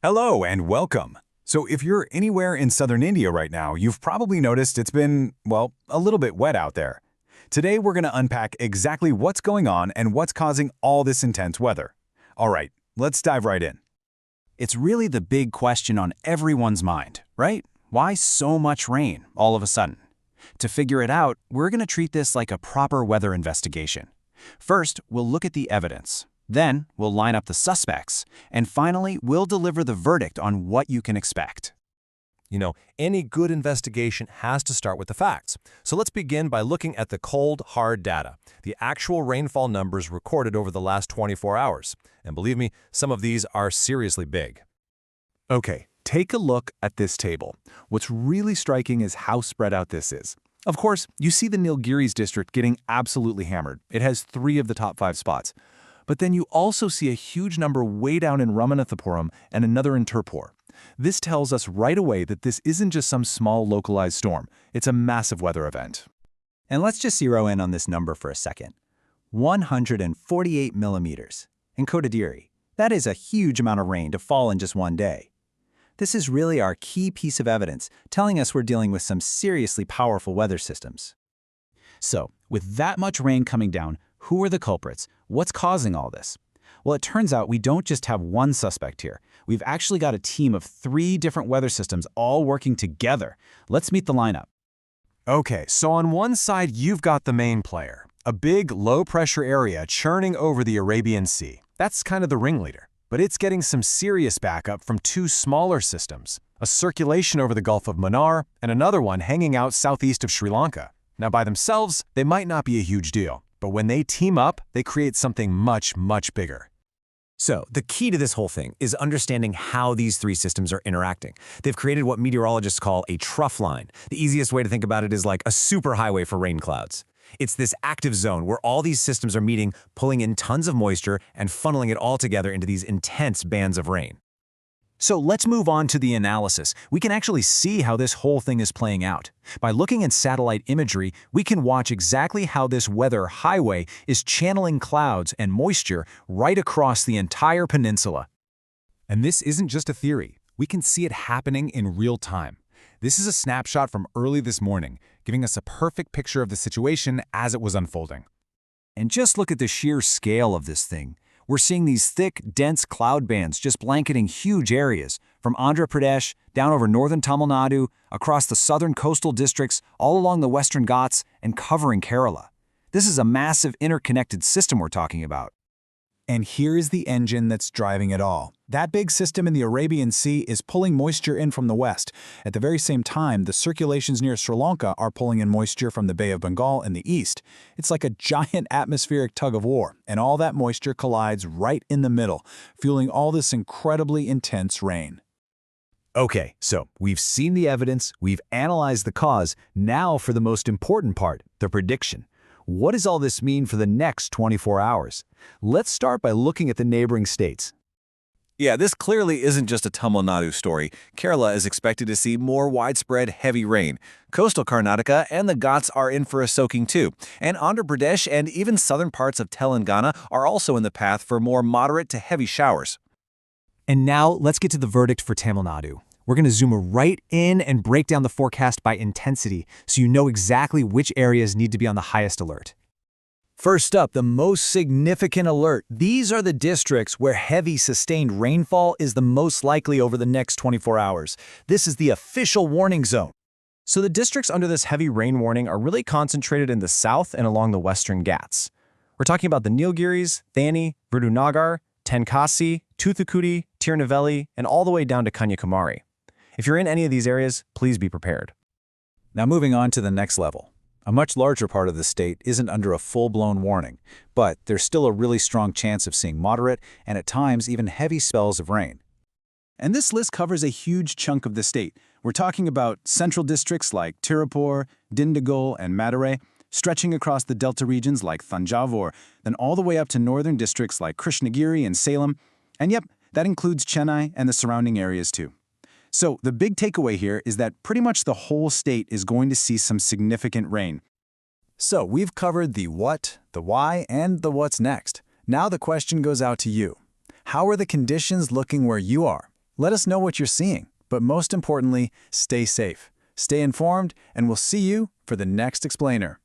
Hello and welcome. So if you're anywhere in southern India right now, you've probably noticed it's been, well, a little bit wet out there. Today we're going to unpack exactly what's going on and what's causing all this intense weather. All right, let's dive right in. It's really the big question on everyone's mind, right? Why so much rain all of a sudden? To figure it out, we're going to treat this like a proper weather investigation. First, we'll look at the evidence. Then, we'll line up the suspects. And finally, we'll deliver the verdict on what you can expect. Any good investigation has to start with the facts. So let's begin by looking at the cold, hard data, the actual rainfall numbers recorded over the last 24 hours. And believe me, some of these are seriously big. Okay, take a look at this table. What's really striking is how spread out this is. Of course, you see the Nilgiris district getting absolutely hammered. It has 3 of the top 5 spots. But then you also see a huge number way down in Ramanathapuram and another in Tirupur. This tells us right away that this isn't just some small localized storm. It's a massive weather event. And let's just zero in on this number for a second. 148 millimeters. In Kodadiri, that is a huge amount of rain to fall in just one day. This is really our key piece of evidence, telling us we're dealing with some seriously powerful weather systems. So, with that much rain coming down, who are the culprits? What's causing all this? Well, it turns out we don't just have one suspect here. We've actually got a team of 3 different weather systems all working together. Let's meet the lineup. Okay, so on one side, you've got the main player, a big, low-pressure area churning over the Arabian Sea. That's kind of the ringleader. But it's getting some serious backup from 2 smaller systems, a circulation over the Gulf of Mannar and another one hanging out southeast of Sri Lanka. Now, by themselves, they might not be a huge deal. But when they team up, they create something much, much bigger. So, the key to this whole thing is understanding how these 3 systems are interacting. They've created what meteorologists call a trough line. The easiest way to think about it is like a superhighway for rain clouds. It's this active zone where all these systems are meeting, pulling in tons of moisture and funneling it all together into these intense bands of rain. So let's move on to the analysis. We can actually see how this whole thing is playing out. By looking at satellite imagery, we can watch exactly how this weather highway is channeling clouds and moisture right across the entire peninsula. And this isn't just a theory. We can see it happening in real time. This is a snapshot from early this morning, giving us a perfect picture of the situation as it was unfolding. And just look at the sheer scale of this thing. We're seeing these thick, dense cloud bands just blanketing huge areas, from Andhra Pradesh, down over northern Tamil Nadu, across the southern coastal districts, all along the Western Ghats, and covering Kerala. This is a massive interconnected system we're talking about. And here is the engine that's driving it all. That big system in the Arabian Sea is pulling moisture in from the west. At the very same time, the circulations near Sri Lanka are pulling in moisture from the Bay of Bengal in the east. It's like a giant atmospheric tug of war, and all that moisture collides right in the middle, fueling all this incredibly intense rain. Okay, so we've seen the evidence, we've analyzed the cause. Now for the most important part, the prediction. What does all this mean for the next 24 hours? Let's start by looking at the neighboring states. Yeah, this clearly isn't just a Tamil Nadu story. Kerala is expected to see more widespread heavy rain. Coastal Karnataka and the Ghats are in for a soaking too. And Andhra Pradesh and even southern parts of Telangana are also in the path for more moderate to heavy showers. And now let's get to the verdict for Tamil Nadu. We're going to zoom right in and break down the forecast by intensity so you know exactly which areas need to be on the highest alert. First up, the most significant alert. These are the districts where heavy sustained rainfall is the most likely over the next 24 hours. This is the official warning zone. So the districts under this heavy rain warning are really concentrated in the south and along the western Ghats. We're talking about the Nilgiris, Thani, Virudunagar, Tenkasi, Thoothukudi, Tirunelveli, and all the way down to Kanyakumari. If you're in any of these areas, please be prepared. Now moving on to the next level. A much larger part of the state isn't under a full-blown warning, but there's still a really strong chance of seeing moderate and at times even heavy spells of rain. And this list covers a huge chunk of the state. We're talking about central districts like Tirupur, Dindigul, and Madurai, stretching across the delta regions like Thanjavur, then all the way up to northern districts like Krishnagiri and Salem. And yep, that includes Chennai and the surrounding areas too. So the big takeaway here is that pretty much the whole state is going to see some significant rain. So we've covered the what, the why, and the what's next. Now the question goes out to you. How are the conditions looking where you are? Let us know what you're seeing, but most importantly, stay safe, stay informed, and we'll see you for the next explainer.